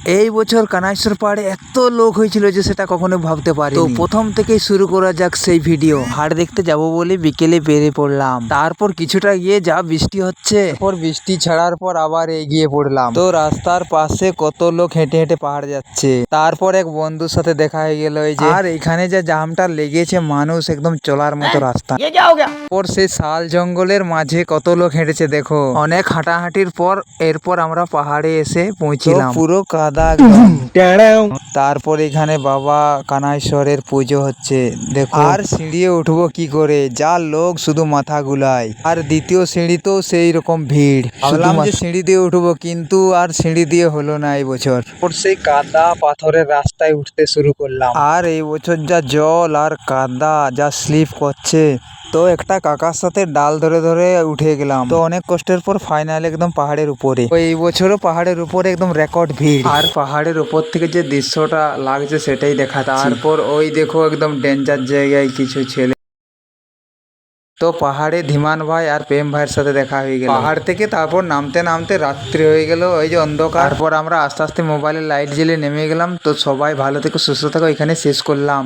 এই বছর কানাইশ্বর পাহাড়ে এত লোক হয়েছিল যে সেটা কখনো ভাবতে পারি। তো প্রথম থেকেই শুরু করা যাক সেই ভিডিও। পাহাড় দেখতে যাব বলে বিকেলে বেরিয়ে পড়লাম। তারপর কিছুটা গিয়ে যা বৃষ্টি হচ্ছে, তারপর বৃষ্টি ছাড়ার পর আবার এগিয়ে পড়লাম। তো রাস্তার পাশে কত লোক হেঁটে হেঁটে পাহাড় যাচ্ছে। তারপর এক বন্ধুর সাথে দেখা হয়ে গেল এই যে। আর এখানে যে জামটা লেগেছে, মানুষ একদম চলার মতো রাস্তা। পর সেই শাল জঙ্গলের মাঝে কত লোক হেঁটেছে দেখো। অনেক হাঁটাহাঁটির পর এরপর আমরা পাহাড়ে এসে পৌঁছিলাম। পুরো কাদা একদম। তারপর এখানে বাবা কানাইশ্বরের পুজো হচ্ছে দেখো। আর সিঁড়ি উঠবো কি করে, যা লোক শুধু মাথা গুলাই। আর দ্বিতীয় সিঁড়িতেও সেই রকম ভিড়। ভাবলাম যে সিঁড়ি দিয়ে উঠবো, কিন্তু আর সিঁড়ি দিয়ে হলো না এই বছর। সেই কাদা পাথরের রাস্তায় উঠতে শুরু করলাম। আর এই বছর যা জল আর কাদা, যা স্লিপ করছে। তো একটা কাকার সাথে ডাল ধরে ধরে উঠে গেলাম। তো অনেক কষ্টের পর ফাইনাল একদম পাহাড়ের উপরে। এই বছরও পাহাড়ের উপরে একদম রেকর্ড ভিড়। আর পাহাড়ের উপর থেকে যে দৃশ্যটা লাগছে সেটাই দেখা। তারপর ওই দেখো একদম ডেঞ্জার জায়গায় কিছু ছেলে। তো পাহাড়ে ধীমান ভাই আর প্রেম ভাইয়ের সাথে দেখা হয়ে গেল। পাহাড় থেকে তারপর নামতে নামতে রাত্রি হয়ে গেল, ওই যে অন্ধকার। তারপর আমরা আস্তে আস্তে মোবাইলের লাইট জ্বেলে নেমে গেলাম। তো সবাই ভালো থেকো, সুস্থ থাকো, এখানে শেষ করলাম।